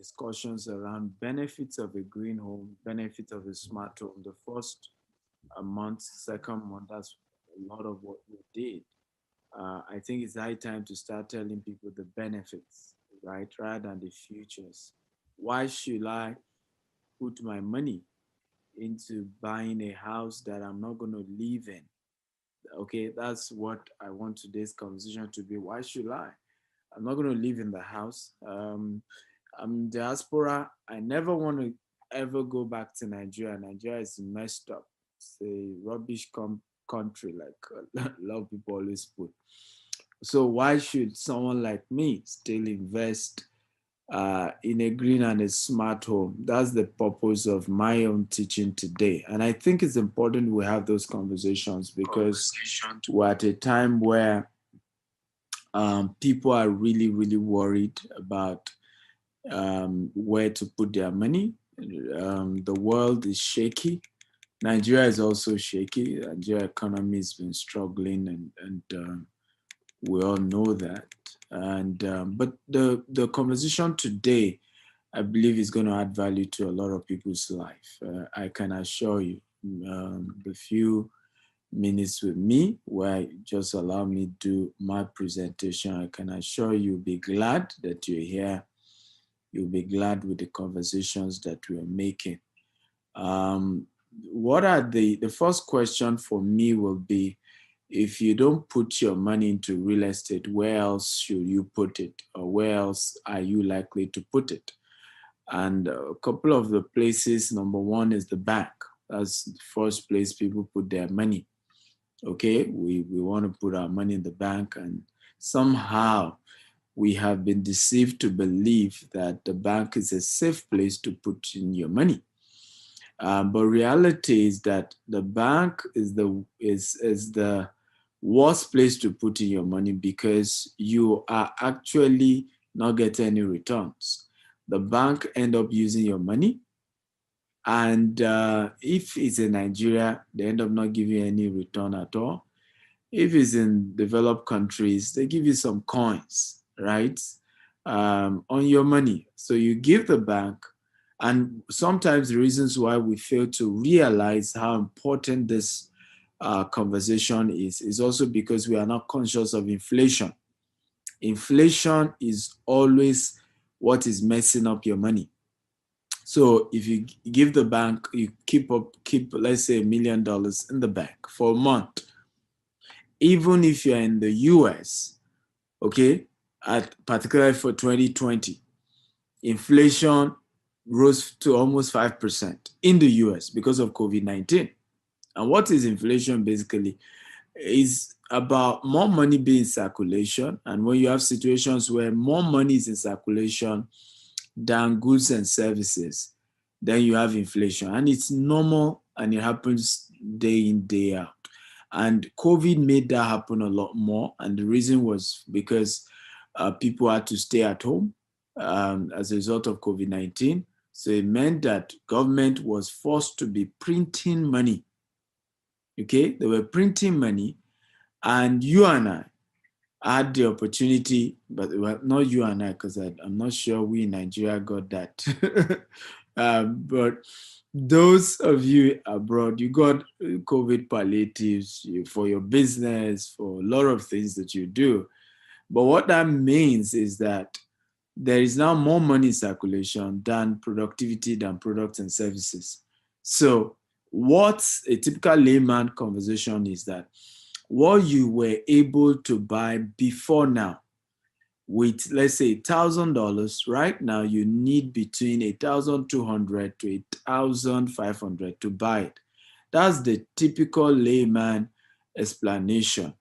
discussions around benefits of a green home, benefits of a smart home. The first month, second month, that's a lot of what we did. I think it's high time to start telling people the benefits, right, rather than the futures. Why should I put my money into buying a house that I'm not going to live in? Okay, that's what I want today's conversation to be. Why should I? I'm not going to live in the house. I'm diaspora. I never want to ever go back to Nigeria. Nigeria is messed up. It's a rubbish country, like a lot of people always put. So why should someone like me still invest in a green and a smart home? That's the purpose of my own teaching today. And I think it's important we have those conversations because we're at a time where people are really, really worried about where to put their money. The world is shaky. Nigeria is also shaky. Nigeria economy has been struggling, and we all know that. And but the conversation today, I believe, is going to add value to a lot of people's life. I can assure you. The few minutes with me where just allow me to do my presentation, I can assure you'll be glad that you're here. You'll be glad with the conversations that we're making. Um, what are the first question for me will be, if you don't put your money into real estate, where else should you put it, or where else are you likely to put it? And a couple of the places, number one is the bank. That's the first place people put their money. Okay, we want to put our money in the bank, and somehow we have been deceived to believe that the bank is a safe place to put in your money. But reality is that the bank is the worst place to put in your money because you are actually not getting any returns. The bank end up using your money, and if it's in Nigeria, they end up not giving you any return at all. If it's in developed countries, they give you some coins, right, on your money. So you give the bank, and sometimes the reasons why we fail to realize how important this conversation is also because we are not conscious of inflation. Inflation is always what is messing up your money. So if you give the bank, you keep let's say $1 million in the bank for a month, even if you're in the US, okay, particularly for 2020, inflation rose to almost 5% in the US because of COVID-19. And what is inflation basically? Is about more money being in circulation. And when you have situations where more money is in circulation than goods and services, then you have inflation. And it's normal, and it happens day in, day out. And COVID made that happen a lot more. And the reason was because people had to stay at home as a result of COVID-19. So it meant that government was forced to be printing money. Okay, they were printing money, and you and I had the opportunity, but well, not you and I, because I'm not sure we in Nigeria got that. But those of you abroad, you got COVID palliatives for your business, for a lot of things that you do. But what that means is that there is now more money in circulation than productivity, than products and services. So what a typical layman conversation is that what you were able to buy before now with, let's say, $1,000, right now you need between 1,200 to 1,500 to buy it. That's the typical layman explanation.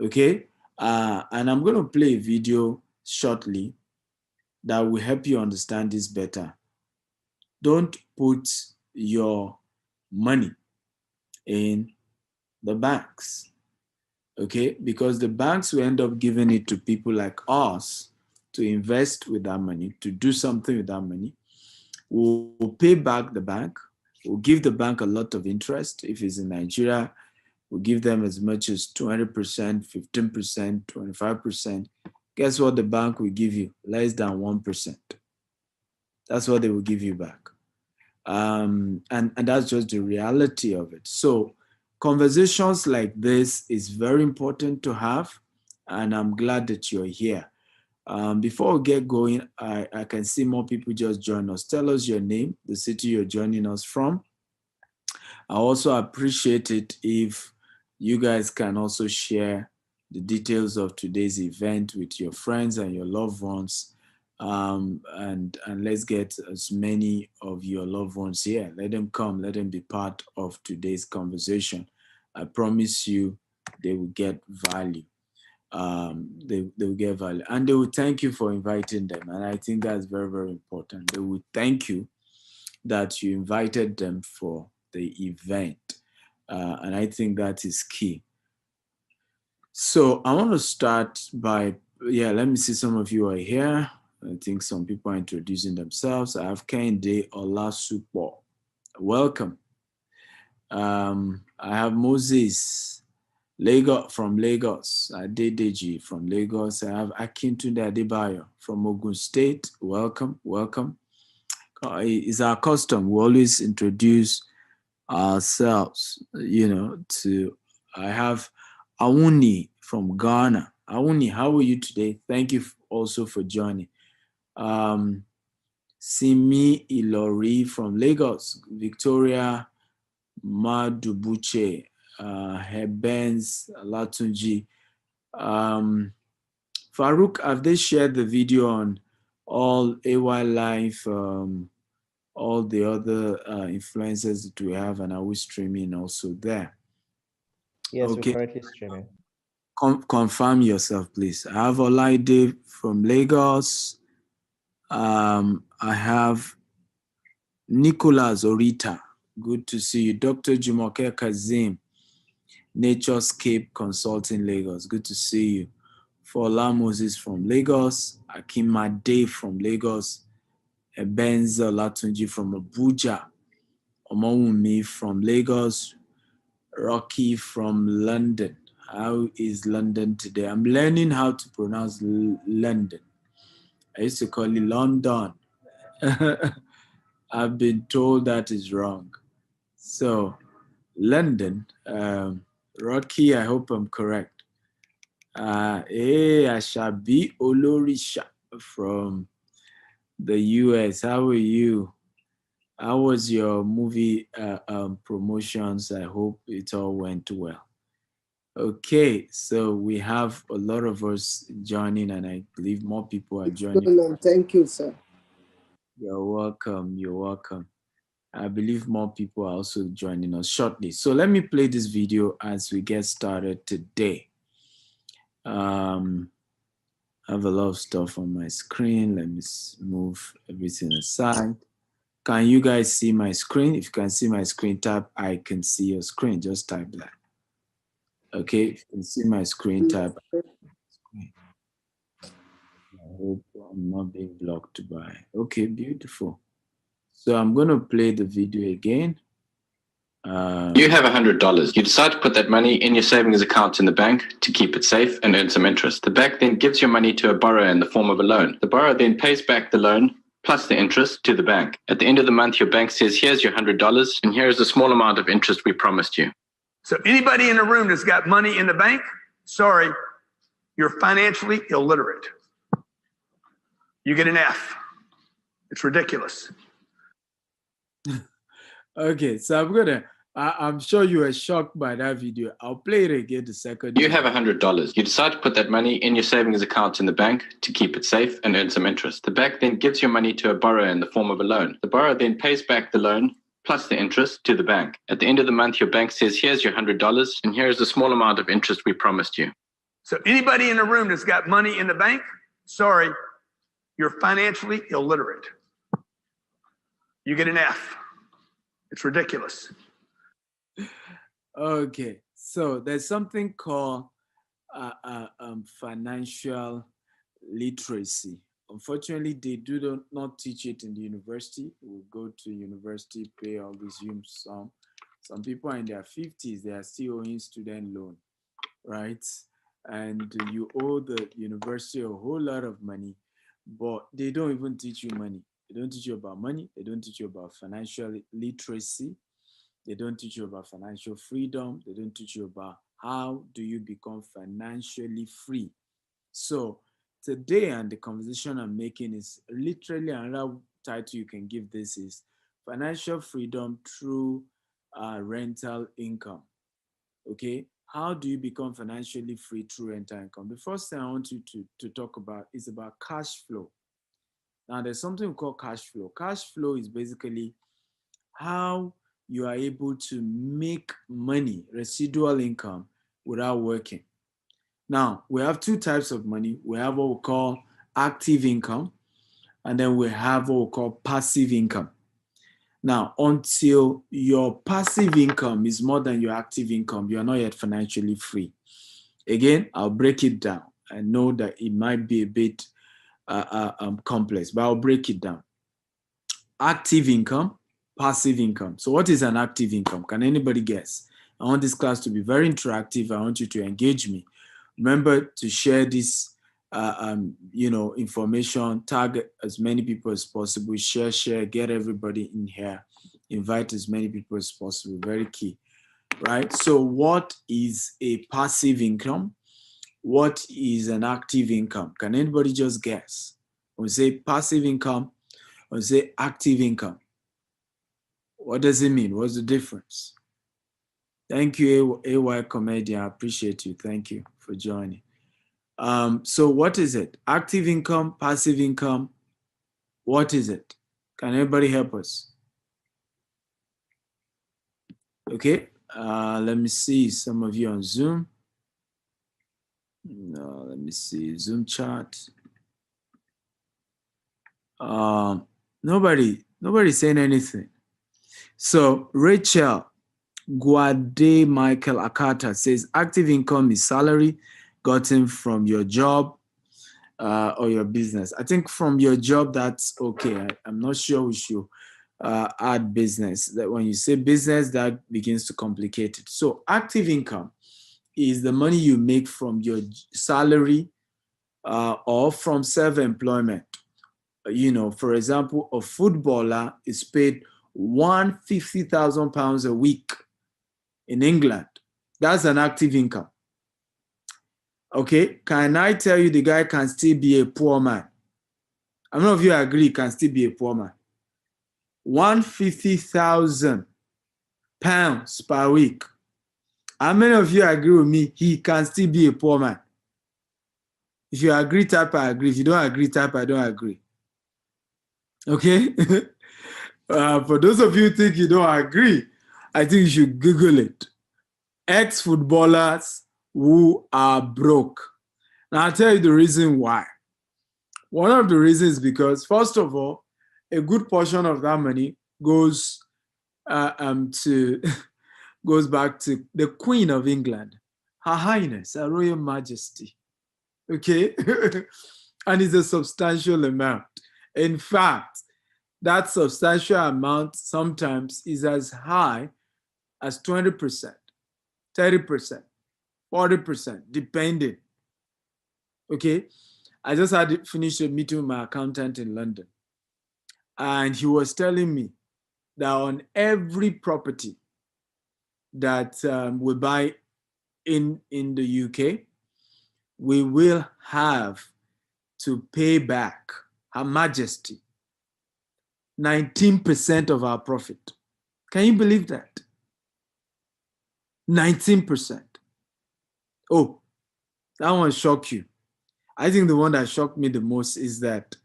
Okay, and I'm going to play a video shortly that will help you understand this better. Don't put your money in the banks, okay? Because the banks will end up giving it to people like us to invest with that money, to do something with that money. We'll pay back the bank. We'll give the bank a lot of interest. If it's in Nigeria, we'll give them as much as 20%, 15%, 25%. Guess what the bank will give you? Less than 1%. That's what they will give you back. And that's just the reality of it. So conversations like this is very important to have, and I'm glad that you're here. Before we get going, I can see more people just join us. Tell us your name, the city you're joining us from. I also appreciate it if you guys can also share the details of today's event with your friends and your loved ones. And let's get as many of your loved ones here. Let them come, let them be part of today's conversation. I promise you they will get value. They will get value, and they will thank you for inviting them. And I think that's very, very important. They will thank you that you invited them for the event. And I think that is key. So I want to start by, let me see, some of you are here. I think some people are introducing themselves. I have Kende Olasupo. Welcome. I have Moses from Lagos, Adedeji from Lagos. I have Akintunde Adebayo from Ogun State. Welcome, welcome. It's our custom. We always introduce ourselves, I have Awuni from Ghana. Awuni, how are you today? Thank you also for joining. Simi Ilori from Lagos. Victoria Madubuche, Hebens Latunji. Farouk, have they shared the video on all AY Life, all the other influencers that we have, and are we streaming also there? Yes, okay. We're currently streaming. Confirm yourself, please. I have Olaide from Lagos. I have Nicholas Orita. Good to see you. Dr. Jumoke Kazim, Naturescape Consulting Lagos. Good to see you. Fola Moses from Lagos. Akimade from Lagos. Ebenza Latunji from Abuja. Omawumi from Lagos. Rocky from London. How is London today? I'm learning how to pronounce London. I used to call it London. I've been told that is wrong. So, London, Rocky, I hope I'm correct. Ashabi Olorisha from the US. How are you? How was your movie promotions? I hope it all went well. Okay, so we have a lot of us joining, and I believe more people are joining. Thank you, sir. You're welcome. You're welcome. I believe more people are also joining us shortly. So let me play this video as we get started today. I have a lot of stuff on my screen. Let me move everything aside. Can you guys see my screen? If you can see my screen, tap I can see your screen. Just type that. Okay, if you can see my screen, tap. I hope I'm not being blocked by. Okay, beautiful. So I'm going to play the video again. You have $100. You decide to put that money in your savings account in the bank to keep it safe and earn some interest. The bank then gives your money to a borrower in the form of a loan. The borrower then pays back the loan plus the interest to the bank. At the end of the month, your bank says, here's your $100 and here's the small amount of interest we promised you. So anybody in the room that's got money in the bank, sorry, you're financially illiterate. You get an F. It's ridiculous. Okay, so I'm sure you were shocked by that video. I'll play it again the second. You have $100. You decide to put that money in your savings account in the bank to keep it safe and earn some interest. The bank then gives your money to a borrower in the form of a loan. The borrower then pays back the loan plus the interest to the bank. At the end of the month, your bank says, here's your $100 and here's the small amount of interest we promised you. So anybody in the room that's got money in the bank, sorry, you're financially illiterate. You get an F. It's ridiculous. Okay, so there's something called financial literacy. Unfortunately, they not teach it in the university. We go to university, pay or resume some. Some people are in their 50s, they are still owing student loan, right? And you owe the university a whole lot of money, but they don't even teach you money. They don't teach you about money. They don't teach you about financial literacy. They don't teach you about financial freedom. They don't teach you about how do you become financially free. So today, and the conversation I'm making is literally another title you can give this is financial freedom through rental income. Okay, how do you become financially free through rental income? The first thing I want you to talk about is about cash flow. Now, there's something called cash flow. Cash flow is basically how you are able to make money, residual income, without working. Now, we have two types of money. We have what we call active income, and then we have what we call passive income. Now, until your passive income is more than your active income, you are not yet financially free. Again, I'll break it down. I know that it might be a bit complex, but I'll break it down. Active income, passive income. So what is an active income? Can anybody guess? I want this class to be very interactive. I want you to engage me. Remember to share this information, tag as many people as possible, share, get everybody in here, invite as many people as possible, very key, right? So what is a passive income? What is an active income? Can anybody just guess? When we say passive income, when we say active income, what does it mean? What's the difference? Thank you, AY Comedian. I appreciate you. Thank you for joining. So what is it? Active income, passive income, what is it? Can anybody help us? Okay, let me see some of you on Zoom. No, let me see, Zoom chat. Nobody saying anything. So Rachel Guade Michael Akata says active income is salary gotten from your job or your business. I think from your job, that's okay. I'm not sure we should add business. That when you say business, that begins to complicate it. So active income is the money you make from your salary or from self-employment. For example, a footballer is paid £150,000 a week in England. That's an active income. Okay, can I tell you the guy can still be a poor man? How many of you agree he can still be a poor man? £150,000 per week. How many of you agree with me? He can still be a poor man. If you agree, type I agree. If you don't agree, type I don't agree. Okay? For those of you who think you don't agree, I think you should Google it. Ex-footballers who are broke. Now, I'll tell you the reason why. One of the reasons is because, first of all, a good portion of that money goes goes back to the Queen of England, Her Highness, Her Royal Majesty. Okay? And it's a substantial amount. In fact, that substantial amount sometimes is as high as 20%, 30%, 40%, depending. Okay? I just had finished a meeting with my accountant in London. And he was telling me that on every property that we buy in the UK, we will have to pay back Her Majesty 19% of our profit. Can you believe that? 19%. Oh, that one shocked you. I think the one that shocked me the most is that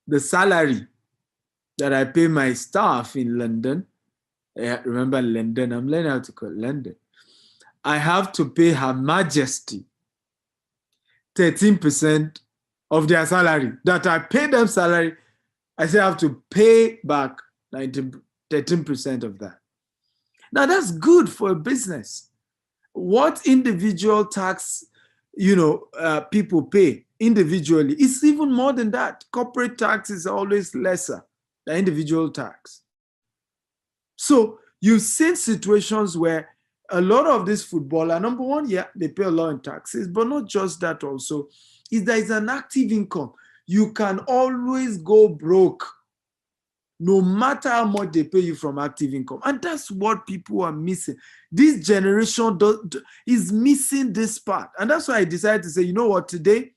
the salary that I pay my staff in London, remember London, I'm learning how to call it London. I have to pay Her Majesty 13% of their salary. That I pay them salary, I say I have to pay back 13% of that. Now that's good for a business. What individual tax, people pay individually, it's even more than that. Corporate tax is always lesser than individual tax. So you've seen situations where a lot of this footballer, number one, yeah, they pay a lot in taxes, but not just that also, is there is an active income. You can always go broke no matter how much they pay you from active income. And that's what people are missing. This generation is missing this part. And that's why I decided to say, you know what, today,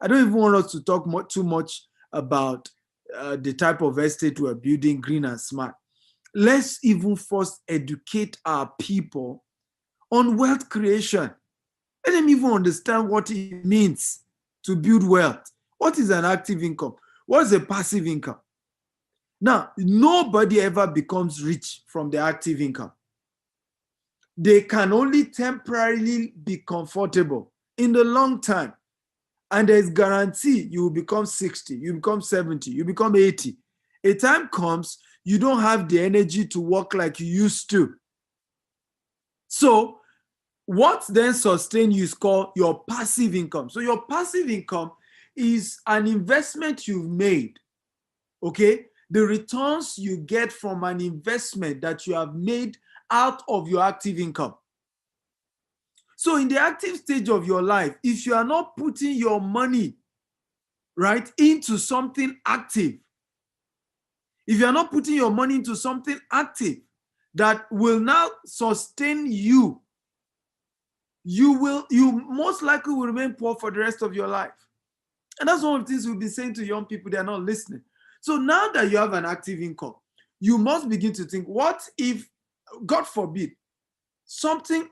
I don't even want us to talk too much about the type of estate we're building, green and smart. Let's even first educate our people on wealth creation. Let them even understand what it means to build wealth. What is an active income? What is a passive income? Now, nobody ever becomes rich from the active income. They can only temporarily be comfortable in the long time. And there's guarantee you will become 60, you become 70, you become 80. A time comes, you don't have the energy to work like you used to. So what then sustains you is called your passive income. So your passive income is an investment you've made, okay? The returns you get from an investment that you have made out of your active income. So in the active stage of your life, if you are not putting your money, right, into something active, if you are not putting your money into something active that will now sustain you, you most likely will remain poor for the rest of your life. And that's one of the things we'll be saying to young people. They are not listening. So now that you have an active income, you must begin to think, what if, God forbid,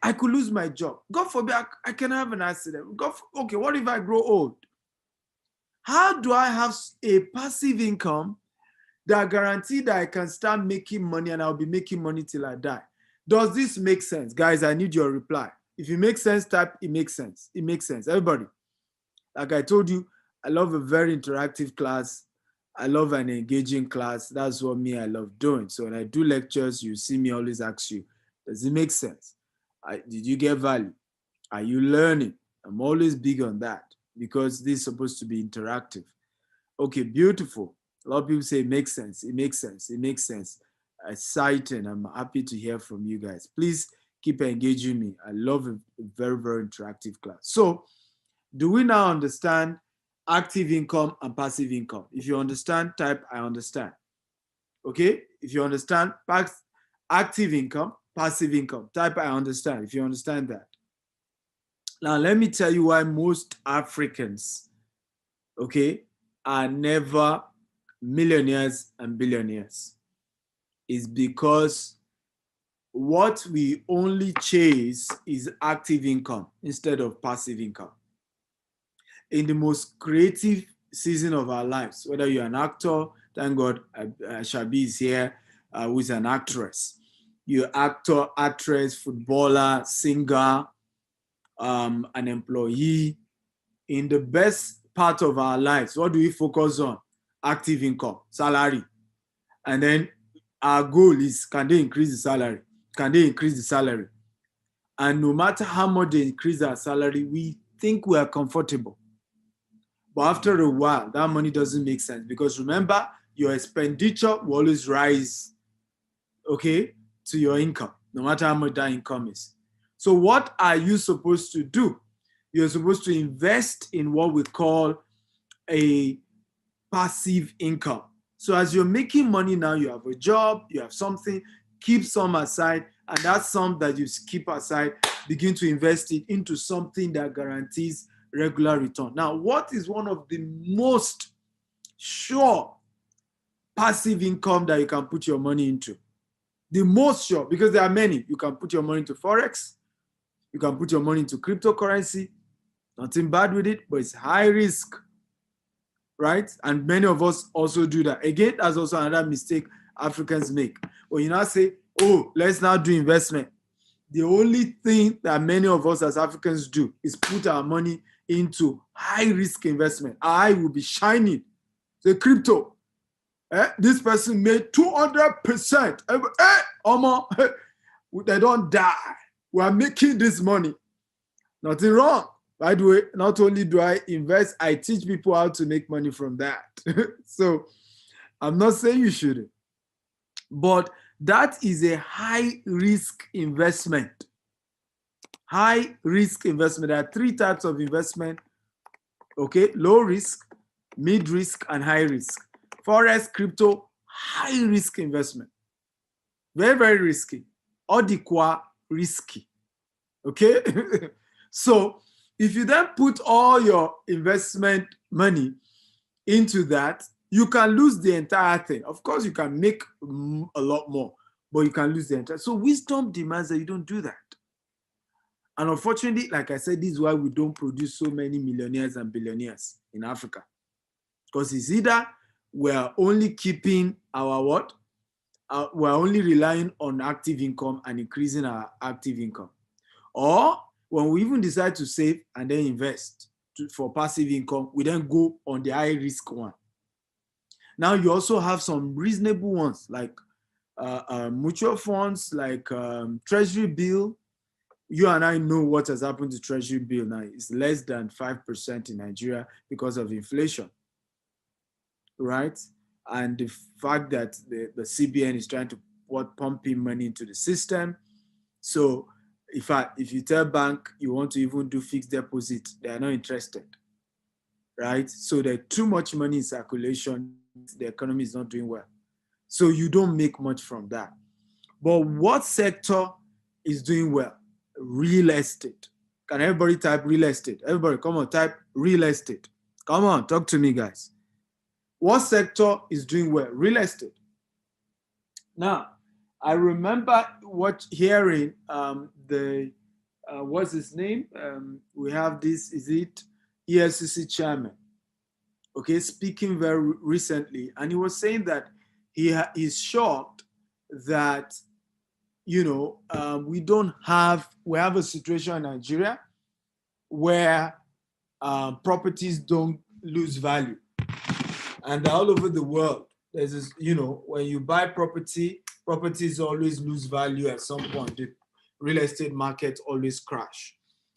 I could lose my job. God forbid, I can have an accident. Okay, what if I grow old? How do I have a passive income that guarantee that I can start making money and I'll be making money till I die? Does this make sense? Guys, I need your reply. If it makes sense, type, it makes sense. It makes sense. Everybody, like I told you, I love a very interactive class. I love an engaging class. That's what I love doing. So when I do lectures, you see me always ask you, does it make sense? Did you get value? Are you learning? I'm always big on that because this is supposed to be interactive. Okay, beautiful. A lot of people say it makes sense. It makes sense. It makes sense. Exciting. I'm happy to hear from you guys. Please keep engaging me. I love a very, very interactive class. So do we now understand active income and passive income? If you understand, type I understand. Okay? If you understand active income, passive income, type I understand if you understand that. Now, let me tell you why most Africans, okay, are never millionaires and billionaires. Is because what we only chase is active income instead of passive income. In the most creative season of our lives, whether you're an actor, thank God Shabi is here, who is an actress. You're actor, actress, footballer, singer, an employee. In the best part of our lives, what do we focus on? Active income, salary. And then our goal is, can they increase the salary? Can they increase the salary? And no matter how much they increase our salary, we think we are comfortable. But after a while, that money doesn't make sense because remember, your expenditure will always rise, okay, to your income, no matter how much that income is. So what are you supposed to do? You're supposed to invest in what we call a passive income. So as you're making money now, you have a job, you have something, keep some aside, and that sum that you keep aside, begin to invest it into something that guarantees regular return. Now, what is one of the most sure passive income that you can put your money into? The most sure, because there are many. You can put your money into Forex. You can put your money into cryptocurrency. Nothing bad with it, but it's high risk, right? And many of us also do that. Again, that's also another mistake Africans make. When you now say, oh, let's now do investment. The only thing that many of us as Africans do is put our money into high risk investment. Our eye will be shining. The crypto. This person made 200%. They don't die. We are making this money. Nothing wrong. By the way, not only do I invest, I teach people how to make money from that. So I'm not saying you shouldn't. But that is a high risk investment. High risk investment. There are three types of investment. Okay, low risk, mid risk, and high risk. Forex, crypto, high risk investment. Very, very risky. Odikwa risky. Okay? So if you then put all your investment money into that, you can lose the entire thing. Of course, you can make a lot more, but you can lose the entire. So wisdom demands that you don't do that. And unfortunately, like I said, this is why we don't produce so many millionaires and billionaires in Africa. Because it's either we're only keeping our what? We're only relying on active income and increasing our active income. Or when we even decide to save and then invest for passive income, we then go on the high risk one. Now you also have some reasonable ones like mutual funds, like treasury bill. You and I know what has happened to treasury bill now. It's less than 5% in Nigeria because of inflation, right? And the fact that the CBN is trying to pump in money into the system. So if you tell bank you want to even do fixed deposit, they are not interested, right? So there's too much money in circulation. The economy is not doing well. So you don't make much from that. But what sector is doing well? Real estate. Can everybody type real estate? Everybody, come on, type real estate. Come on, talk to me, guys. What sector is doing well? Real estate. Now, I remember hearing what's his name? We have this, is it EFCC chairman? Okay, speaking very recently, and he was saying that he's shocked that we have a situation in Nigeria where properties don't lose value. And all over the world, there's this, when you buy properties always lose value at some point. The real estate market always crash.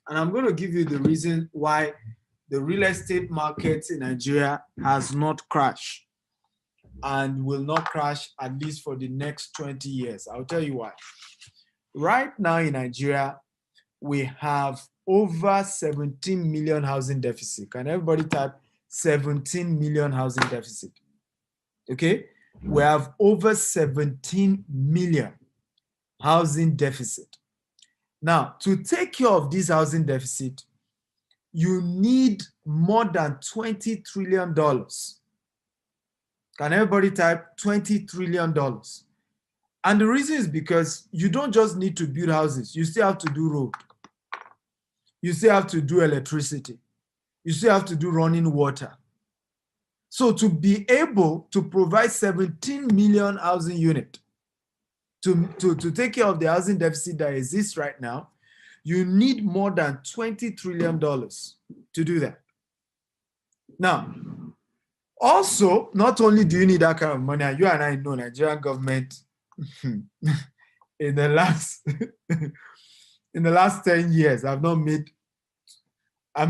And I'm going to give you the reason why the real estate market in Nigeria has not crashed and will not crash at least for the next 20 years. I'll tell you why. Right now in Nigeria, we have over 17 million housing deficit. Can everybody type 17 million housing deficit? Okay, we have over 17 million housing deficit. Now, to take care of this housing deficit, you need more than $20 trillion. Can everybody type $20 trillion? And the reason is because you don't just need to build houses. You still have to do road. You still have to do electricity. You still have to do running water. So to be able to provide 17 million housing units, to take care of the housing deficit that exists right now, you need more than $20 trillion to do that. Now, also, not only do you need that kind of money, and you and I know Nigerian government in the last 10 years, I'm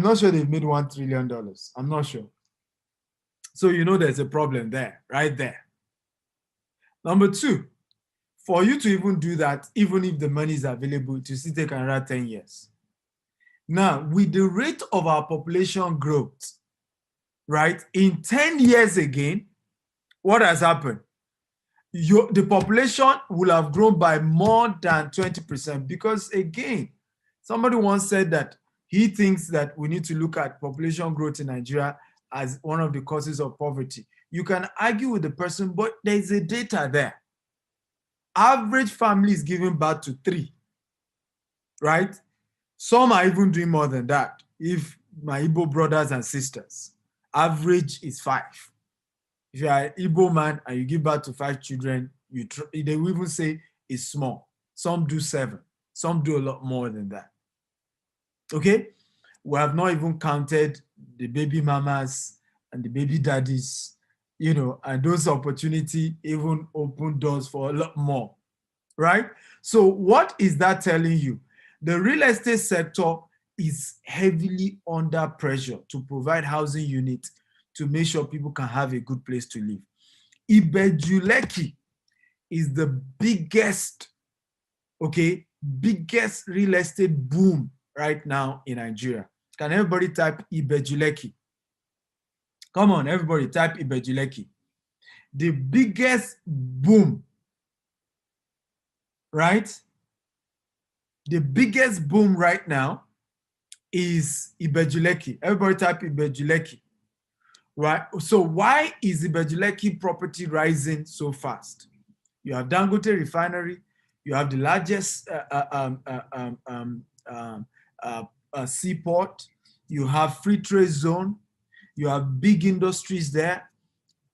not sure they've made $1 trillion. I'm not sure. So there's a problem there, right there. Number two, for you to even do that, even if the money is available, to still take another 10 years. Now, with the rate of our population growth, right, in 10 years again, what has happened? The population will have grown by more than 20% because, again, somebody once said that he thinks that we need to look at population growth in Nigeria as one of the causes of poverty. You can argue with the person, but there's a data there. Average family is giving birth to 3, right? Some are even doing more than that. If my Igbo brothers and sisters, average is 5. If you are an Igbo man and you give birth to 5 children, they will even say it's small. Some do 7. Some do a lot more than that. Okay? We have not even counted the baby mamas and the baby daddies, and those opportunities even open doors for a lot more, right? So what is that telling you? The real estate sector is heavily under pressure to provide housing units to make sure people can have a good place to live. Ibeju Lekki is the biggest real estate boom right now in Nigeria. Can everybody type Ibeju Lekki? Come on, everybody, type Ibeju Lekki. the biggest boom, right? The biggest boom right now is Ibeju Lekki. Everybody type Ibeju Lekki, right? So why is Ibeju Lekki property rising so fast? You have Dangote refinery, you have the largest seaport, you have free trade zone, you have big industries there.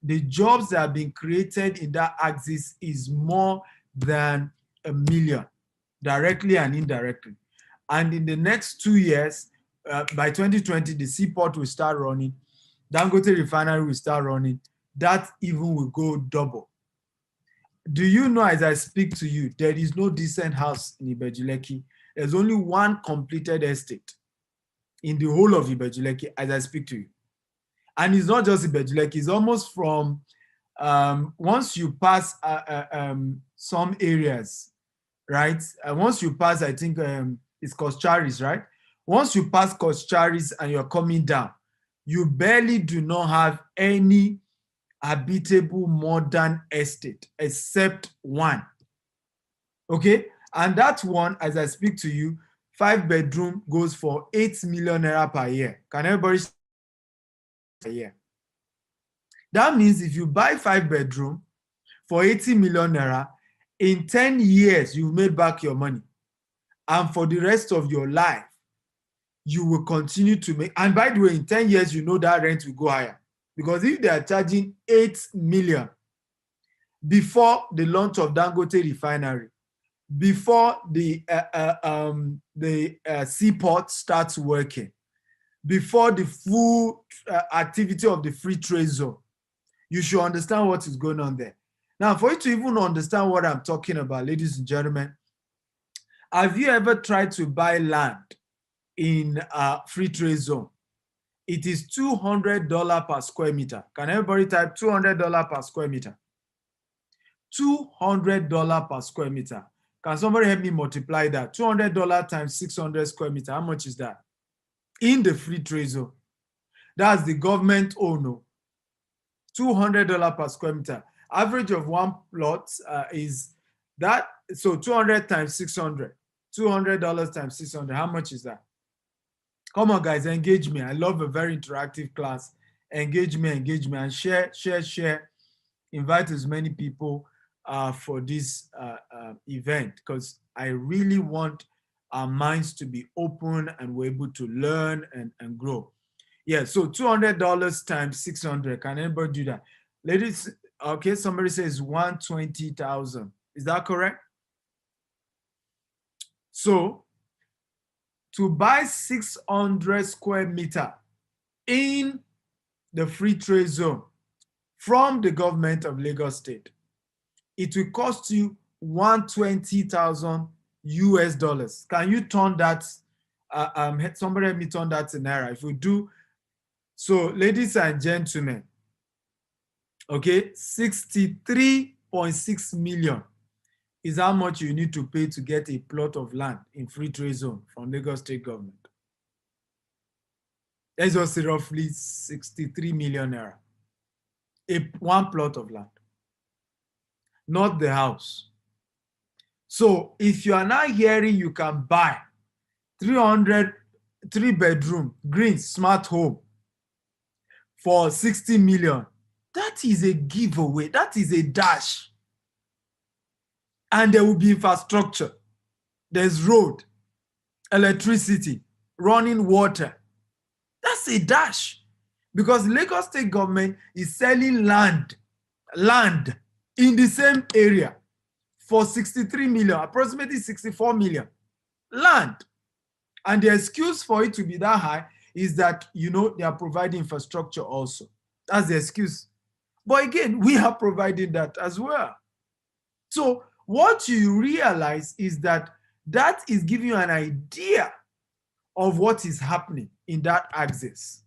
The jobs that have been created in that axis is more than 1 million, directly and indirectly. And in the next 2 years, by 2020, the seaport will start running, Dangote refinery will start running, that even will go double. Do you know, as I speak to you, there is no decent house in Ibeju Lekki? There's only one completed estate in the whole of Ibeju Lekki as I speak to you. And it's not just Ibeju Lekki, it's almost from, once you pass some areas, right? Once you pass, I think it's Koscharis, right? Once you pass Koscharis and you're coming down, you barely do not have any habitable modern estate except one. Okay, and that one, as I speak to you, 5-bedroom goes for 8 million naira per year. Can everybody say per year? That means if you buy 5-bedroom for 80 million naira, in 10 years you've made back your money, and for the rest of your life you will continue to make. And by the way, in 10 years you know that rent will go higher, because if they are charging 8 million before the launch of Dangote refinery, before the seaport starts working, before the full activity of the free trade zone, you should understand what is going on there. Now, for you to even understand what I'm talking about, ladies and gentlemen, have you ever tried to buy land in a free trade zone? It is $200 per square meter. Can everybody type $200 per square meter? $200 per square meter. Can somebody help me multiply that? $200 times 600 square meter. How much is that? In the free trade zone. That's the government owned. $200 per square meter. Average of one plot is that. So 200 times 600. $200 times 600. How much is that? Come on, guys, engage me. I love a very interactive class. Engage me, and share. Invite as many people for this event, because I really want our minds to be open and we're able to learn and grow. Yeah, so $200 times 600. Can anybody do that? Ladies, okay, somebody says 120,000. Is that correct? So to buy 600 square meter in the free trade zone from the government of Lagos State, it will cost you 120,000 US dollars. Can you turn that? Somebody help me turn that to naira. If you do, so ladies and gentlemen, okay, 63.6 million is how much you need to pay to get a plot of land in free trade zone from Lagos State government. That's just roughly 63 million naira. One plot of land, not the house. So if you are now hearing you can buy 3-bedroom green smart home for 60 million, that is a giveaway. That is a dash. And there will be infrastructure. There's road, electricity, running water. That's a dash. Because Lagos State government is selling land in the same area for 63 million, approximately 64 million. Land. And the excuse for it to be that high is that, you know, they are providing infrastructure also. That's the excuse. But again, we are providing that as well. So what you realize is that that is giving you an idea of what is happening in that axis.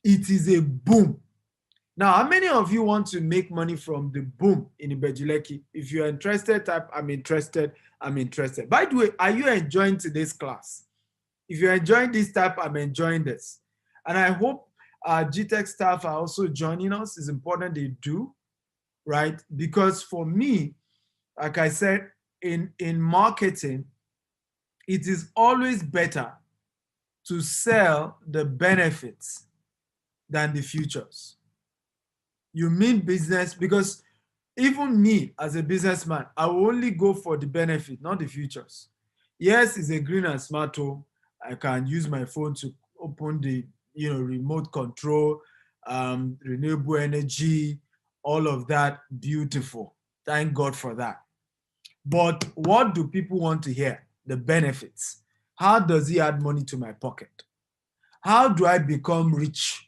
It is a boom. Now, how many of you want to make money from the boom in Ibeju Lekki? If you're interested, type I'm interested, I'm interested. By the way, are you enjoying today's class? If you're enjoying this, type I'm enjoying this. And I hope GTech staff are also joining us. It's important they do. right? Because for me, like I said, in marketing, it is always better to sell the benefits than the futures. You mean business, because even me as a businessman, I will only go for the benefit, not the futures. Yes, it's a green and smart home. I can use my phone to open the remote control, renewable energy, all of that. Beautiful. Thank God for that. But what do people want to hear? The benefits. How does he add money to my pocket? How do I become rich?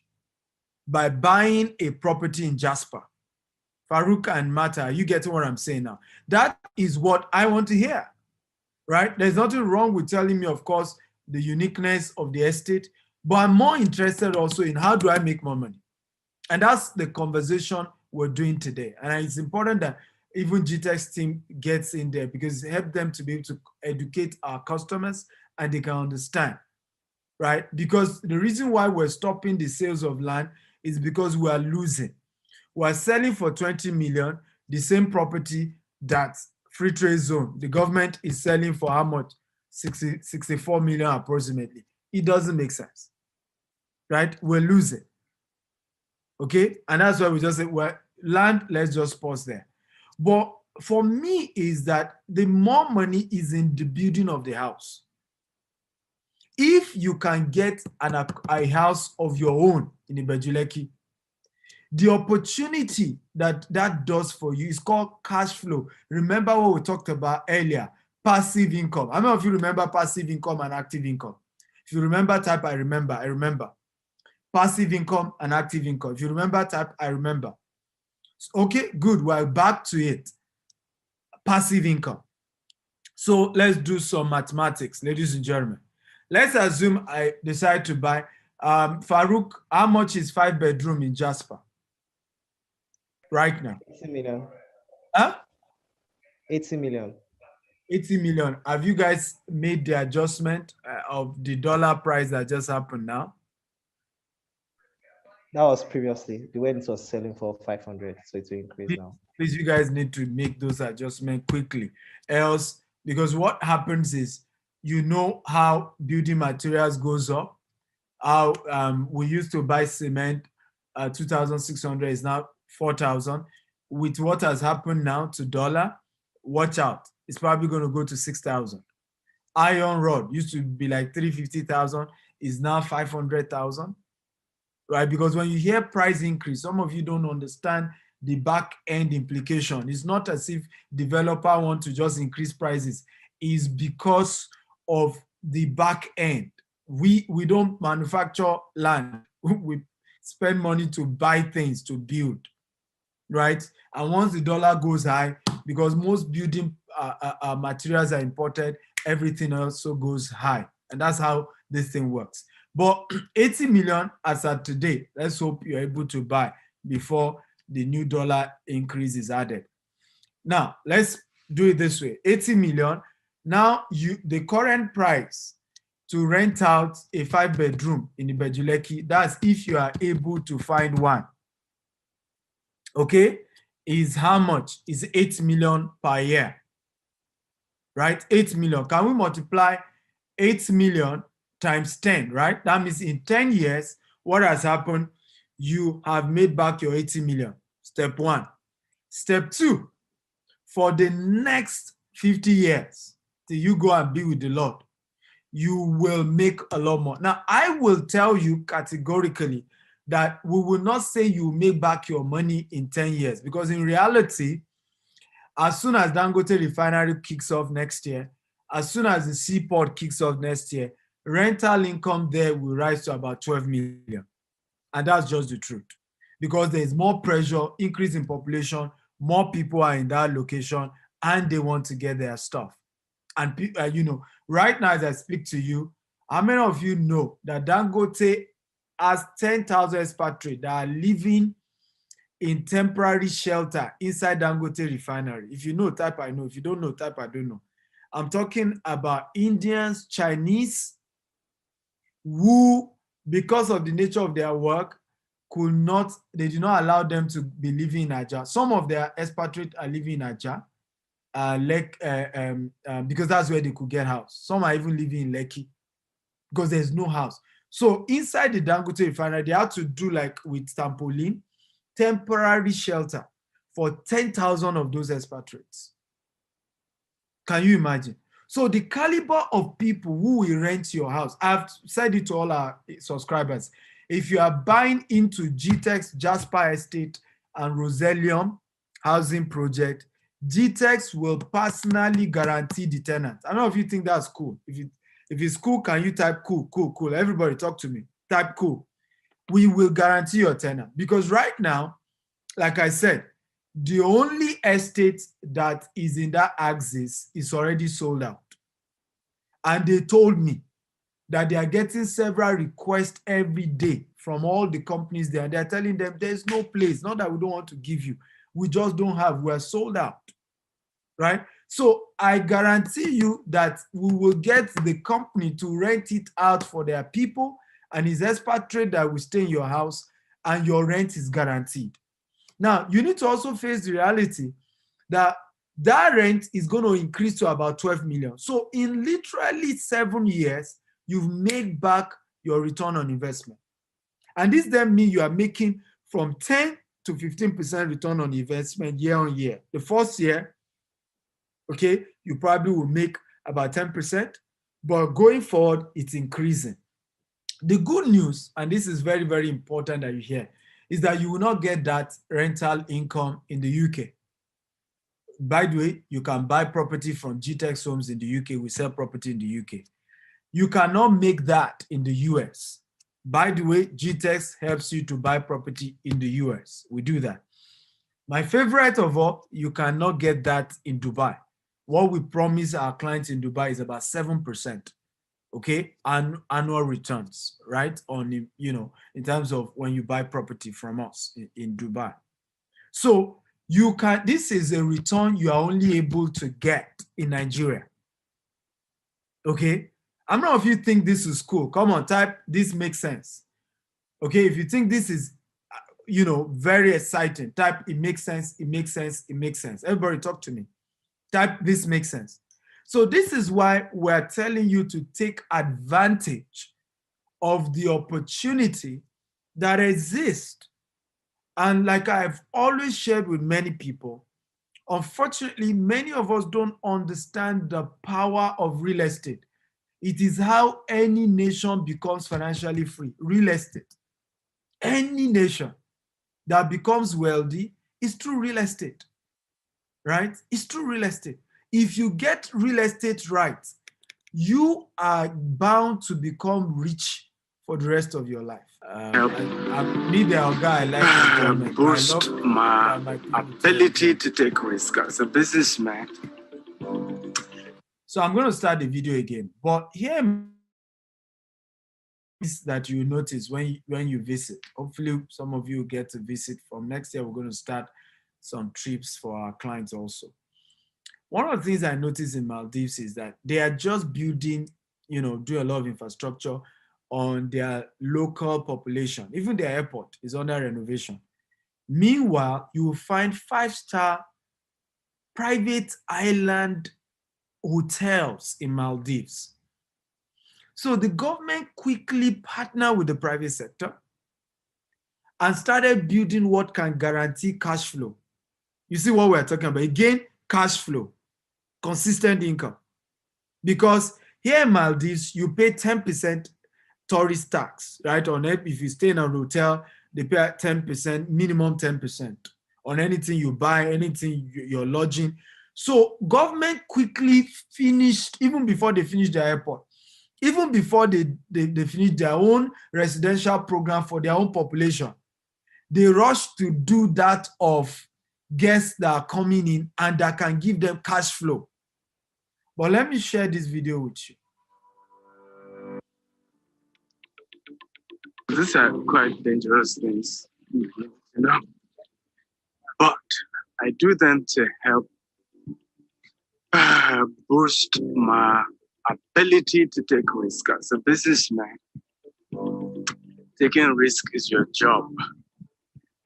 By buying a property in Jasper. Farouk and Mata, are you getting what I'm saying now? That is what I want to hear, right? There's nothing wrong with telling me, of course, the uniqueness of the estate, but I'm more interested also in how do I make more money? And that's the conversation we're doing today. And it's important that even GTEX team gets in there, because it helps them to be able to educate our customers and they can understand, right? Because the reason why we're stopping the sales of land is because we are losing. We're selling for 20 million, the same property that free trade zone, the government is selling for how much? 64 million approximately. It doesn't make sense, right? We're losing, okay? And that's why we just say, well, land, let's just pause there. But for me is that the more money is in the building of the house. If you can get a house of your own in Ibeju Lekki, the opportunity that does for you is called cash flow. Remember what we talked about earlier, passive income. How many of you remember passive income and active income? If you remember, type I remember. I remember. Passive income and active income. If you remember, type I remember. Okay, good. We're back to it. Passive income. So let's do some mathematics, ladies and gentlemen. Let's assume I decide to buy. Farouk, how much is 5-bedroom in Jasper right now? 80 million. Huh? 80 million. 80 million. Have you guys made the adjustment of the dollar price that just happened now? That was previously the way it was selling for 500, so it will increase now. Please, you guys need to make those adjustments quickly. Else, because what happens is, you know how building materials goes up. How we used to buy cement, 2,600 is now 4,000. With what has happened now to dollar, watch out. It's probably going to go to 6,000. Iron rod used to be like 350,000, is now 500,000, right? Because when you hear price increase, some of you don't understand the back end implication. It's not as if developer want to just increase prices. It's because of the back end. We don't manufacture land. We spend money to buy things to build, right? And once the dollar goes high, because most building materials are imported, everything also goes high. And that's how this thing works. But 80 million as of today, let's hope you're able to buy before the new dollar increase is added. Now, let's do it this way. 80 million. Now, the current price to rent out a 5-bedroom in Ibeju Lekki, that's if you are able to find one, okay, is how much? Is 8 million per year, right? 8 million. Can we multiply 8 million times 10, right? That means in 10 years, what has happened? You have made back your 80 million. Step one. Step two, for the next 50 years, till you go and be with the Lord, you will make a lot more. Now, I will tell you categorically that we will not say you make back your money in 10 years, because in reality, as soon as Dangote refinery kicks off next year, as soon as the seaport kicks off next year, rental income there will rise to about 12 million. And that's just the truth, because there is more pressure, increase in population, more people are in that location, and they want to get their stuff. And you know, right now as I speak to you, how many of you know that Dangote has 10,000 expatriates that are living in temporary shelter inside Dangote refinery? If you know, type I know. If you don't know, type I don't know. I'm talking about Indians, Chinese, who, because of the nature of their work, they do not allow them to be living in Ajah. Some of their expatriates are living in Ajah, because that's where they could get house. Some are even living in Lekki because there's no house. So inside the Dangote refinery, they had to do like with Stampolin, temporary shelter for 10,000 of those expatriates. Can you imagine? So the caliber of people who will rent your house, I've said it to all our subscribers. If you are buying into GTEX, Jasper Estate, and Roselium housing project, GTEX will personally guarantee the tenant. I don't know if you think that's cool. If it's cool, can you type cool, cool, cool? Everybody talk to me. Type cool. We will guarantee your tenant. Because right now, like I said, the only estate that is in that axis is already sold out. And they told me that they are getting several requests every day from all the companies there. They're telling them there's no place, not that we don't want to give you. We just don't have, we're sold out, right? So I guarantee you that we will get the company to rent it out for their people, and his expatriate that will stay in your house, and your rent is guaranteed. Now, you need to also face the reality that that rent is going to increase to about 12 million. So in literally 7 years, you've made back your return on investment. And this then means you are making from 10 to 15% return on investment year on year. The first year, okay, you probably will make about 10%, but going forward, it's increasing. The good news, and this is very, very important that you hear, is that you will not get that rental income in the UK. By the way, you can buy property from GTEX Homes in the UK. We sell property in the UK. You cannot make that in the US. By the way, GTEX helps you to buy property in the US. We do that. My favorite of all, you cannot get that in Dubai. What we promise our clients in Dubai is about 7%. Okay, annual returns, right? On, you know, in terms of when you buy property from us in Dubai. So you can, this is a return you are only able to get in Nigeria. Okay, I don't know if you think this is cool. Come on, type this makes sense. Okay, if you think this is, you know, very exciting, type it makes sense, it makes sense, it makes sense. Everybody talk to me. Type this makes sense. So this is why we're telling you to take advantage of the opportunity that exists. And like I've always shared with many people, unfortunately, many of us don't understand the power of real estate. It is how any nation becomes financially free. Real estate. Any nation that becomes wealthy is through real estate, right? It's through real estate. If you get real estate right, you are bound to become rich for the rest of your life. I need a guy like boost my ability to take risks as a businessman. So I'm going to start the video again, but here is that you notice when you visit. Hopefully, some of you get to visit. From next year, we're going to start some trips for our clients also. One of the things I noticed in Maldives is that they are just building, you know, do a lot of infrastructure on their local population. Even their airport is under renovation. Meanwhile, you will find 5-star private island hotels in Maldives. So the government quickly partnered with the private sector and started building what can guarantee cash flow. You see what we're talking about? Again, cash flow. Consistent income. Because here in Maldives, you pay 10% tourist tax, right? On it, if you stay in a hotel, they pay 10%, minimum 10% on anything you buy, anything you're lodging. So government quickly finished, even before they finished the airport, even before they finished their own residential program for their own population, they rushed to do that of guests that are coming in and that can give them cash flow. But let me share this video with you. These are quite dangerous things, you know, but I do them to help boost my ability to take risks as a businessman. Taking risk is your job.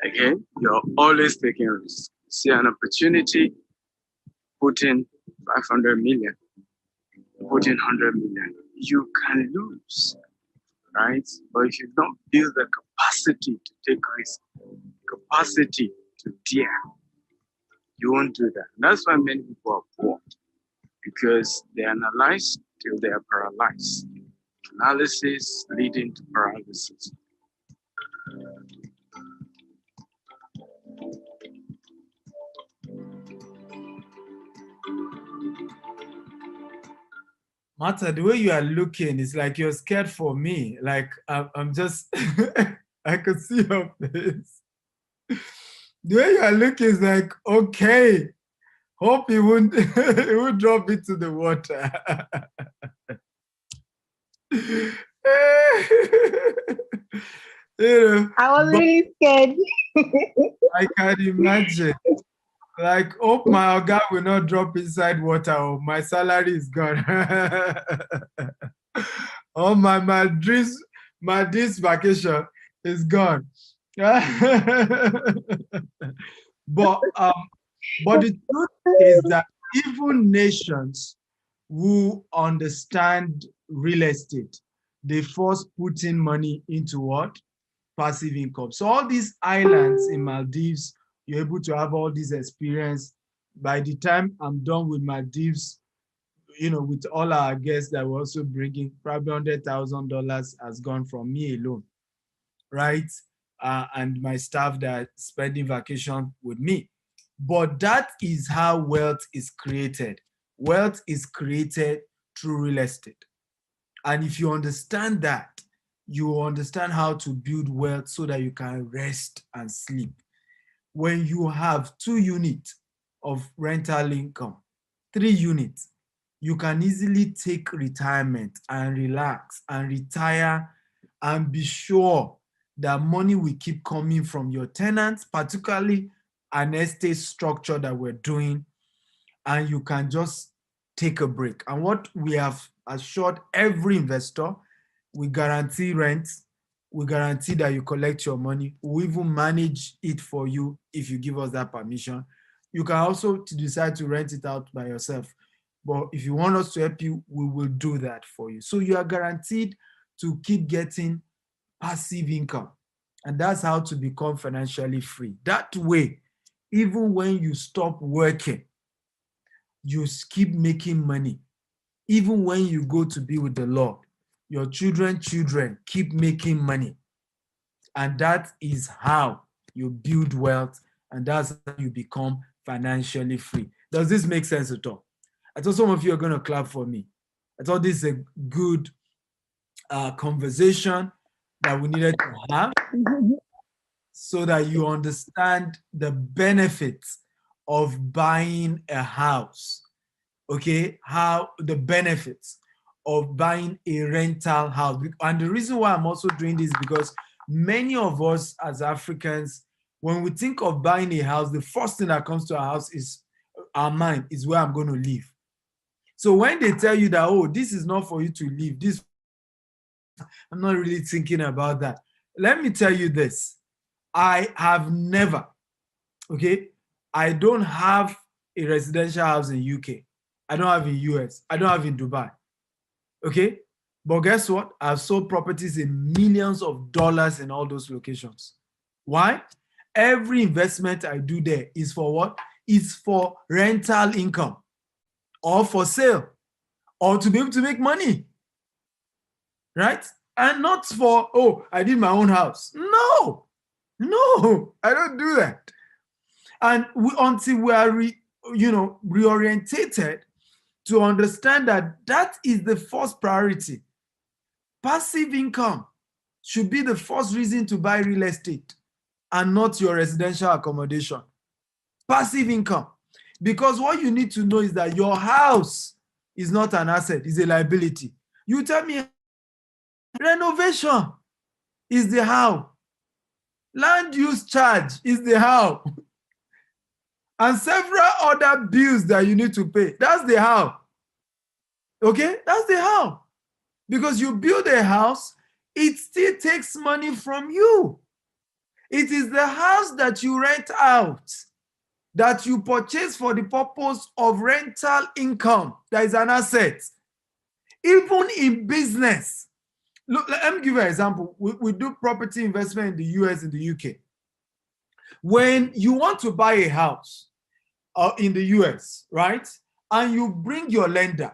Again, you're always taking risks. See an opportunity, put in 500 million, put in 100 million. You can lose, right? But if you don't build the capacity to take risks, capacity to dare, you won't do that. And that's why many people are poor, because they analyze till they are paralyzed. Analysis leading to paralysis. Martha, the way you are looking, it's like you're scared for me. Like I'm just, I could see your face. The way you are looking is like, okay, hope he won't, he won't drop it to the water. You know, I was really scared. I can imagine. Like, hope my guy will not drop inside water, or my salary is gone. Oh, my this vacation is gone. But the truth is that even nations who understand real estate, they first put in money into what? Passive income. So all these islands in Maldives, you're able to have all this experience. By the time I'm done with Maldives, you know, with all our guests that we're also bringing, probably $100,000 has gone from me alone, right? And my staff that are spending vacation with me. But that is how wealth is created. Wealth is created through real estate. And if you understand that, you understand how to build wealth so that you can rest and sleep. When you have 2 units of rental income, 3 units, you can easily take retirement and relax and retire and be sure that money will keep coming from your tenants, particularly an estate structure that we're doing, and you can just take a break. And what we have assured every investor, we guarantee rent, we guarantee that you collect your money, we even manage it for you if you give us that permission. You can also decide to rent it out by yourself. But if you want us to help you, we will do that for you. So you are guaranteed to keep getting passive income. And that's how to become financially free. That way, even when you stop working, you keep making money. Even when you go to be with the Lord, your children keep making money. And that is how you build wealth, and that's how you become financially free. Does this make sense at all? I thought some of you are going to clap for me. I thought this is a good conversation that we needed to have so that you understand the benefits of buying a house. Okay, how the benefits of buying a rental house. And the reason why I'm also doing this is because many of us as Africans, when we think of buying a house, the first thing that comes to our mind is where I'm going to live. So when they tell you that, oh, this is not for you to live, I'm not really thinking about that. Let me tell you this. I have never, okay, I don't have a residential house in UK. I don't have in US. I don't have in Dubai. Okay? But guess what? I've sold properties in millions of dollars in all those locations. Why? Every investment I do there is for what? It's for rental income or for sale or to be able to make money. Right? And not for, oh, I did my own house. No, I don't do that. And until we are reorientated to understand that that is the first priority. Passive income should be the first reason to buy real estate and not your residential accommodation. Passive income. Because what you need to know is that your house is not an asset, it's a liability. You tell me, renovation is the how. Land use charge is the how. And several other bills that you need to pay. That's the how. Okay? That's the how. Because you build a house, it still takes money from you. It is the house that you rent out, that you purchase for the purpose of rental income. That is an asset. Even in business. Look, let me give you an example. We do property investment in the US and the UK. When you want to buy a house in the US, right? And you bring your lender,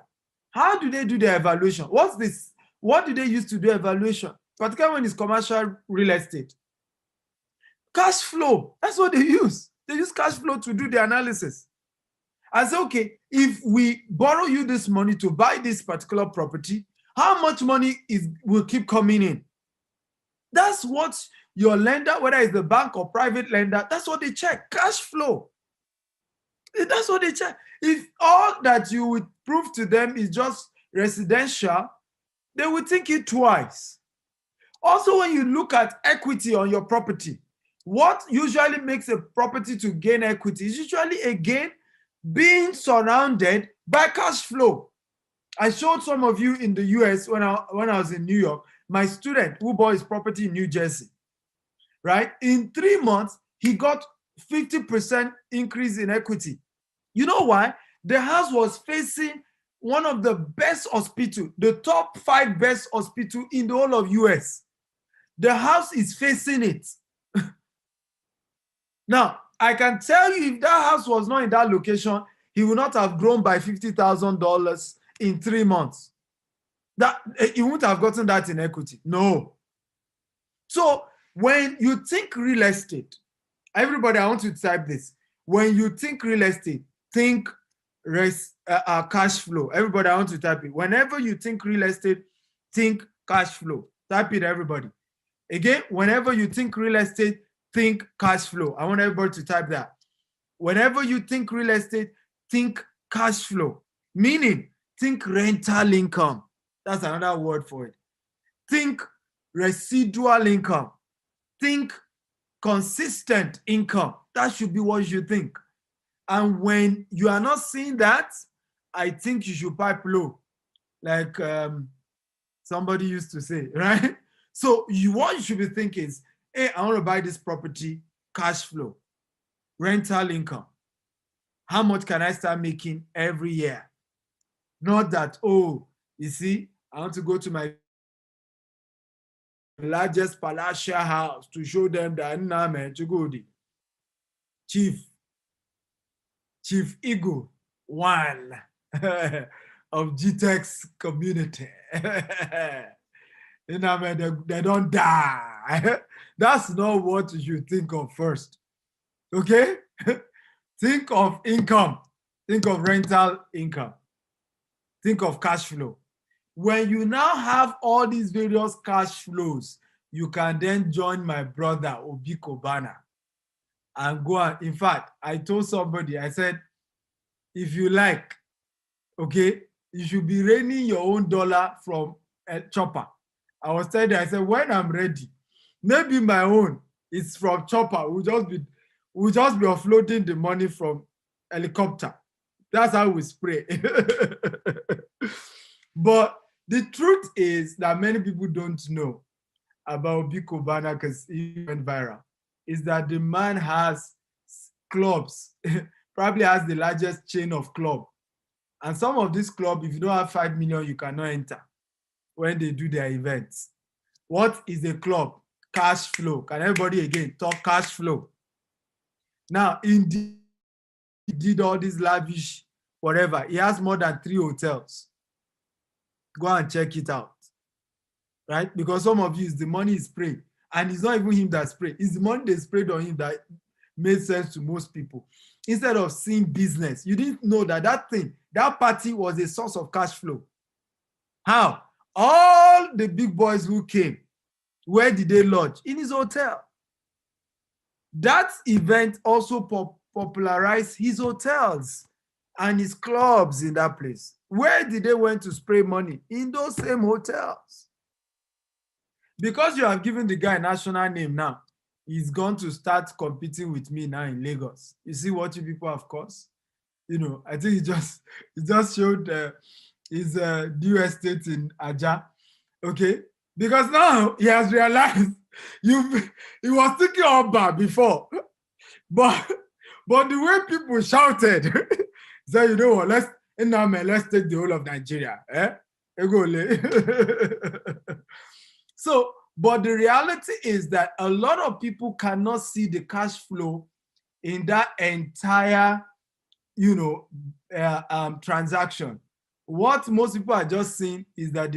how do they do the evaluation? What's this? What do they use to do evaluation? Particularly when it's commercial real estate. Cash flow. That's what they use. They use cash flow to do the analysis. I say, okay, if we borrow you this money to buy this particular property, how much money will keep coming in? That's what your lender, whether it's the bank or private lender, that's what they check. Cash flow. That's what they check. If all that you would prove to them is just residential, they will think it twice. Also, when you look at equity on your property, what usually makes a property to gain equity is usually, again, being surrounded by cash flow. I showed some of you in the US when I was in New York, my student who bought his property in New Jersey, right? In 3 months, he got 50% increase in equity. You know why? The house was facing one of the best hospitals, the top 5 best hospitals in the whole of US. The house is facing it. Now, I can tell you, if that house was not in that location, he would not have grown by $50,000 in 3 months. That he wouldn't have gotten that in equity. No. So when you think real estate, everybody, I want you to type this. When you think real estate, think cash flow. Everybody, I want you to type it. Whenever you think real estate, think cash flow. Type it, everybody. Again, whenever you think real estate, think cash flow. I want everybody to type that. Whenever you think real estate, think cash flow. Meaning, think rental income. That's another word for it. Think residual income. Think consistent income. That should be what you think. And when you are not seeing that, I think you should pipe low, like somebody used to say, right? So what you should be thinking is, hey, I want to buy this property, cash flow, rental income. How much can I start making every year? Not that, oh, you see, I want to go to my largest palatial house to show them that Chief Eagle, one of GTEX community. You know, man, they don't die. That's not what you should think of first. Okay? Think of income. Think of rental income. Think of cash flow. When you now have all these various cash flows, you can then join my brother, Obi Kobana, and go on. In fact, I told somebody, I said, if you like, okay, you should be raining your own dollar from a chopper. I was telling you, I said, when I'm ready, maybe my own is from chopper. We'll just be offloading the money from helicopter. That's how we spray. But the truth is that many people don't know about Obi Kobana because he went viral, is that the man has clubs, probably has the largest chain of club. And some of these clubs, if you don't have 5 million, you cannot enter when they do their events. What is a club? Cash flow. Can everybody again talk cash flow? Now, indeed, he did all this lavish, whatever. He has more than 3 hotels. Go and check it out, right? Because some of you, the money is sprayed. And it's not even him that sprayed. It's the money they sprayed on him that made sense to most people. Instead of seeing business, you didn't know that that party was a source of cash flow. How? All the big boys who came, where did they lodge? In his hotel. That event also popularized his hotels and his clubs in that place. Where did they went to spray money? In those same hotels. Because you have given the guy a national name now, he's going to start competing with me now in Lagos. You see what you people have caused? You know, I think he just showed his new estate in Aja. Okay? Because now he has realized he was thinking Oba before, but the way people shouted, so you know what? Let's take the whole of Nigeria. So, but the reality is that a lot of people cannot see the cash flow in that entire, transaction. What most people are just seeing is that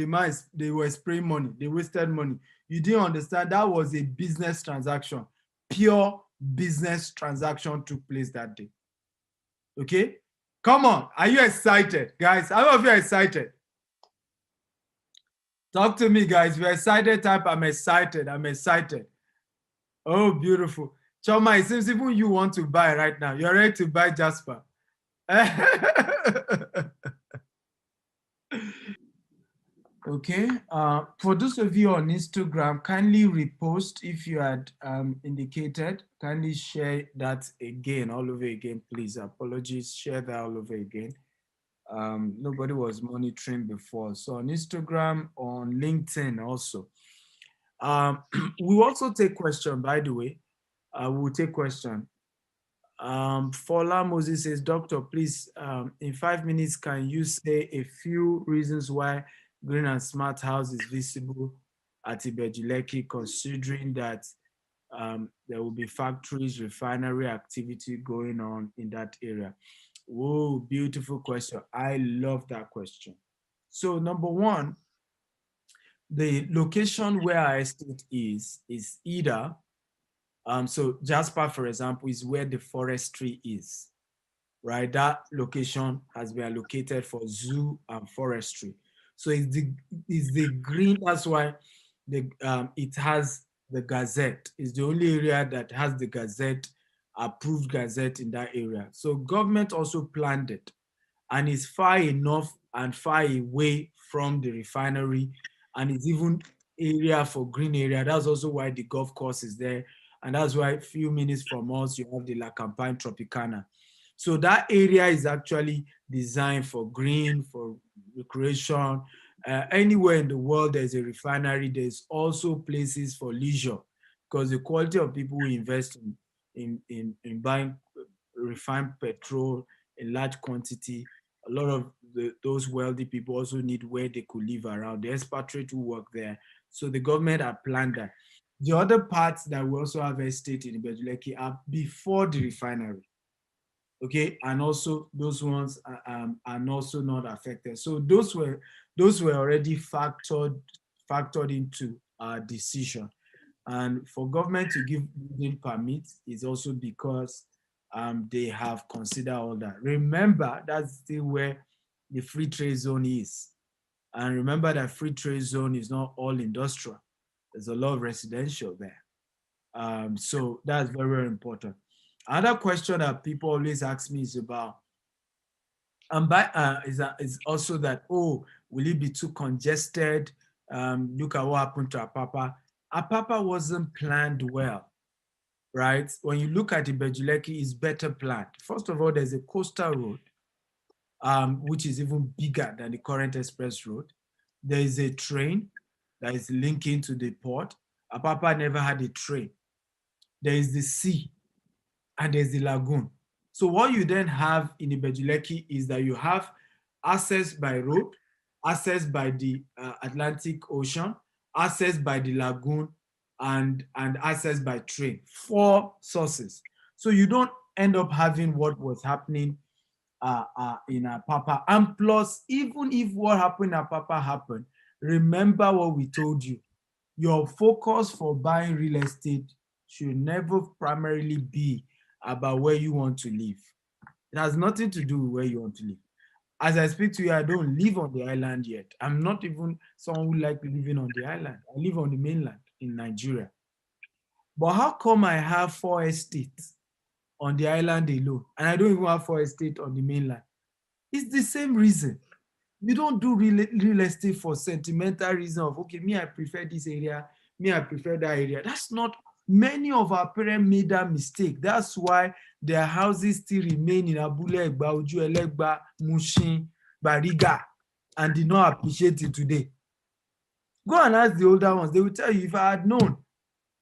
they were spraying money, they wasted money. You didn't understand that was a business transaction. Pure business transaction took place that day. Okay? Come on, are you excited? Guys, how many of you are excited? Talk to me, guys. If you're excited, type I'm excited. I'm excited. Oh, beautiful. Choma, it seems even you want to buy right now. You're ready to buy Jasper. Okay. For those of you on Instagram, kindly repost if you had indicated. Kindly share that again, all over again, please. Apologies. Share that all over again. Nobody was monitoring before. So on Instagram, on LinkedIn also. We also take question, by the way. We'll take question. Fola Moses says, Doctor, please, in 5 minutes, can you say a few reasons why green and smart house is visible at Ibeju Lekki, considering that there will be factories, refinery activity going on in that area? Whoa, beautiful question. I love that question. So number one, the location where our estate is either, so Jasper, for example, is where the forestry is, right? That location has been allocated for zoo and forestry. So it's the green, that's why it has the gazette. It's the only area that has the gazette, approved gazette in that area. So government also planned it, and it's far enough and far away from the refinery, and it's even area for green area. That's also why the golf course is there, and that's why a few minutes from us you have the La Campagne Tropicana. So that area is actually designed for green, for recreation. Anywhere in the world there's a refinery, there's also places for leisure, because the quality of people who invest in buying refined petrol in large quantity, a lot of those wealthy people also need where they could live around. The expatriates who work there. So the government had planned that. The other parts that we also have estate in Ibeju Lekki are before the refinery. Okay, and also those ones are also not affected. So those were already factored into our decision. And for government to give building permits is also because they have considered all that. Remember, that's still where the free trade zone is. And remember that free trade zone is not all industrial. There's a lot of residential there. So that's very, very important. Another question that people always ask me is about, is also that, oh, will it be too congested? Look at what happened to Apapa. Apapa wasn't planned well, right? When you look at Ibeju Lekki, it's better planned. First of all, there's a coastal road, which is even bigger than the current express road. There is a train that is linking to the port. Apapa never had a train. There is the sea, and there's the lagoon. So what you then have in Ibeju Lekki is that you have access by road, access by the Atlantic Ocean, access by the lagoon, and access by train. 4 sources. So you don't end up having what was happening in Apapa. And plus, even if what happened in Apapa happened, remember what we told you. Your focus for buying real estate should never primarily be about where you want to live. It has nothing to do with where you want to live. As I speak to you, I don't live on the island yet. I'm not even someone who likes living on the island. I live on the mainland in Nigeria. But how come I have 4 estates on the island alone, and I don't even have 4 estates on the mainland? It's the same reason. You don't do real estate for sentimental reason of, okay, me, I prefer this area, me, I prefer that area. That's not, many of our parents made that mistake. That's why their houses still remain in Abule Egba, Oju Elegba, Mushin, Bariga, and did not appreciate it today. Go and ask the older ones. They will tell you, if I had known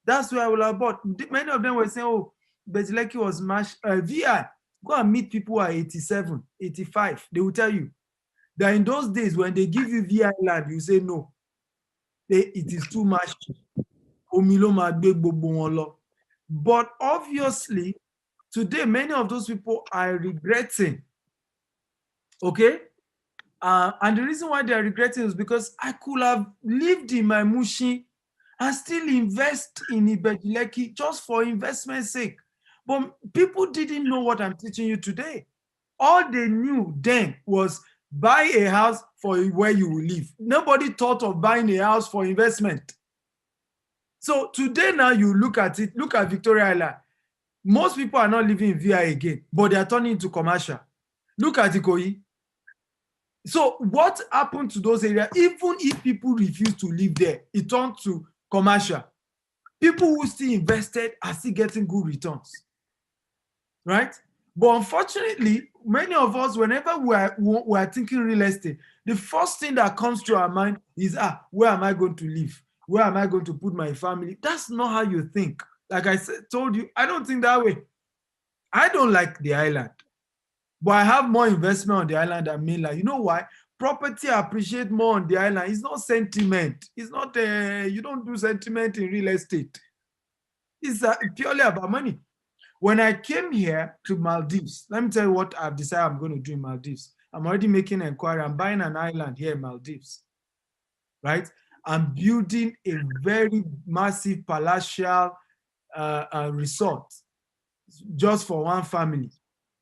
That's where I will have bought. Many of them were saying, oh, Ibeju Lekki was mashed. VI, go and meet people who are 87, 85. They will tell you that in those days, when they give you VI land, you say no. It is too much. But obviously, today, many of those people are regretting. Okay? And the reason why they are regretting is because I could have lived in my Mushi and still invest in Ibeju Lekki just for investment's sake. But people didn't know what I'm teaching you today. All they knew then was buy a house for where you will live. Nobody thought of buying a house for investment. So today now you look at it, look at Victoria Island. Most people are not living in VI again, but they are turning into commercial. Look at Ikoyi. So what happened to those areas? Even if people refuse to live there, it turned to commercial. People who still invested are still getting good returns, right? But unfortunately, many of us, whenever we are thinking real estate, the first thing that comes to our mind is, where am I going to live? Where am I going to put my family? That's not how you think. Like I told you, I don't think that way. I don't like the island, but I have more investment on the island than mainland. You know why? Property appreciate more on the island. It's not sentiment. It's not, you don't do sentiment in real estate. It's purely about money. When I came here to Maldives, let me tell you what I've decided I'm going to do in Maldives. I'm already making an inquiry. I'm buying an island here in Maldives, right? I'm building a very massive palatial resort just for one family.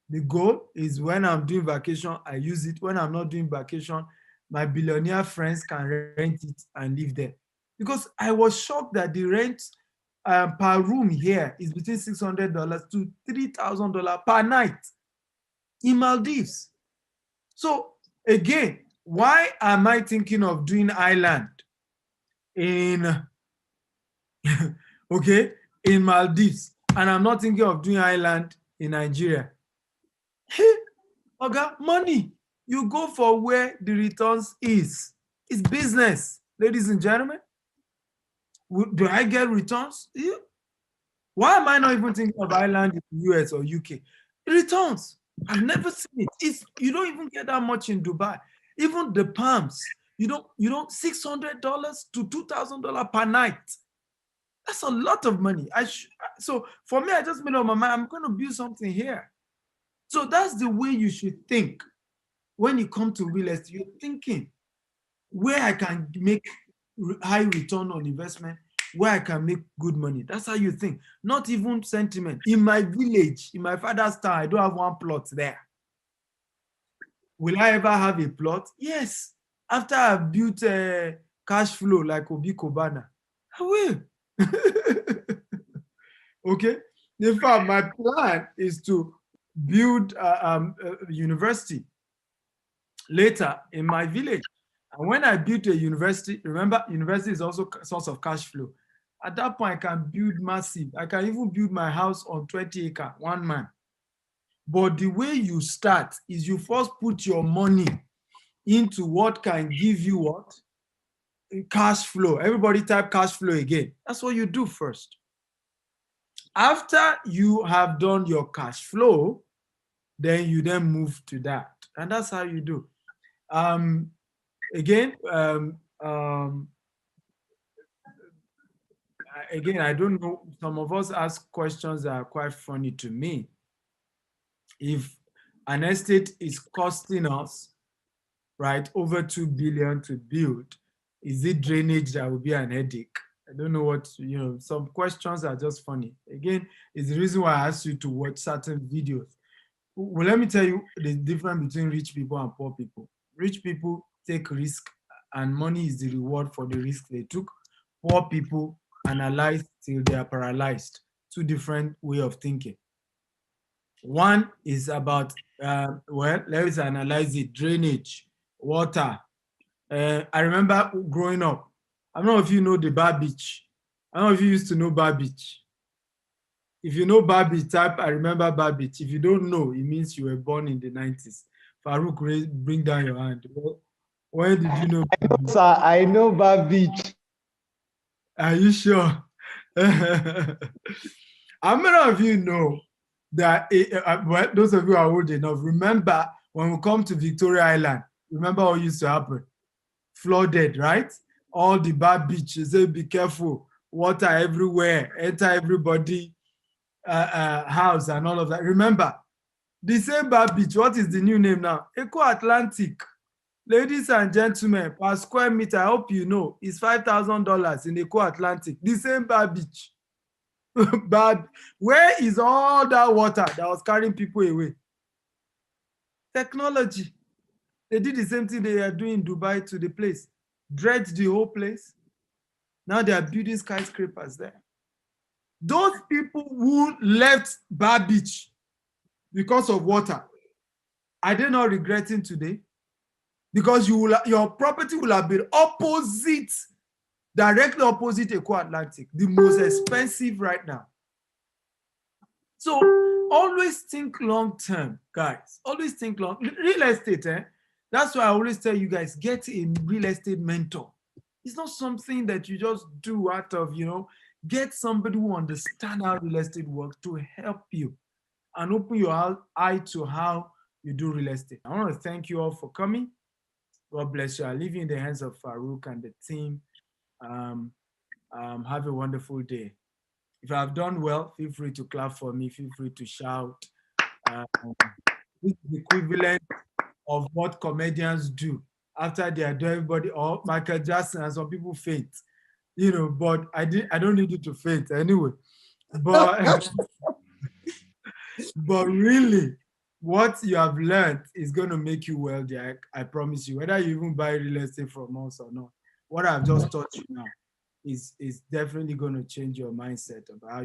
The goal is when I'm doing vacation, I use it. When I'm not doing vacation, my billionaire friends can rent it and live there. Because I was shocked that the rent per room here is between $600 to $3,000 per night in Maldives. So again, why am I thinking of doing island in in Maldives, and I'm not thinking of doing island in Nigeria? Okay, money. You go for where the returns is. It's business, ladies and gentlemen. Do I get returns? Yeah. Why am I not even thinking of island in the US or UK? Returns. I've never seen it. You don't even get that much in Dubai. Even the palms, you don't $600 to $2,000 per night. That's a lot of money. So for me, I just made up my mind, I'm going to build something here. So that's the way you should think when you come to real estate. You're thinking where I can make high return on investment, where I can make good money. That's how you think. Not even sentiment. In my village, in my father's town, I don't have one plot there. Will I ever have a plot? Yes. After I've built a cash flow like Obi Kobana, I will. Okay. In fact, my plan is to build a university later in my village. And when I built a university, remember, university is also a source of cash flow. At that point, I can build massive. I can even build my house on 20 acres, one man. But the way you start is you first put your money into what can give you what? Cash flow. Everybody type cash flow again. That's what you do first. After you have done your cash flow, then you then move to that. And that's how you do. Again, I don't know. Some of us ask questions that are quite funny to me. If an estate is costing us, right, over 2 billion to build, is it drainage that will be an headache? I don't know what, some questions are just funny. Again, it's the reason why I asked you to watch certain videos. Well, let me tell you the difference between rich people and poor people. Rich people take risk and money is the reward for the risk they took. Poor people analyze till they are paralyzed. Two different way of thinking. One is about, let's analyze it, drainage, water. I remember growing up, I don't know if you know the Bar Beach. I don't know if you used to know Bar Beach. If you know Bar Beach, type, I remember Bar Beach. If you don't know, it means you were born in the 90s. Farouk, bring down your hand. When did you know? Sir, I know Bar Beach. Are you sure? How many of you know that, well, those of you who are old enough, remember when we come to Victoria Island, remember what used to happen? Flooded, right? All the bad beaches, say be careful, water everywhere, enter everybody house and all of that. Remember, the same bad beach, what is the new name now? Eco Atlantic. Ladies and gentlemen, per square meter, I hope you know, is $5,000 in Eco Atlantic. The same bad beach. But where is all that water that was carrying people away? Technology. They did the same thing they are doing in Dubai to the place. Dredged the whole place. Now they are building skyscrapers there. Those people who left Bar Beach because of water, are they not regretting today? Because your property will have been opposite, directly opposite Eco Atlantic, the most expensive right now. So always think long term, guys. Always think long. Real estate, that's why I always tell you guys, get a real estate mentor. It's not something that you just do out of, get somebody who understands how real estate works to help you and open your eye to how you do real estate. I want to thank you all for coming. God bless you. I'll leave you in the hands of Farouk and the team. Have a wonderful day. If I've done well, feel free to clap for me. Feel free to shout. This is the equivalent of what comedians do after they are doing everybody, or Michael Jackson, and some people faint. But I don't need you to faint anyway. But but really, what you have learned is going to make you wealthy. I promise you. Whether you even buy real estate from us or not, what I've just taught you now is definitely going to change your mindset about how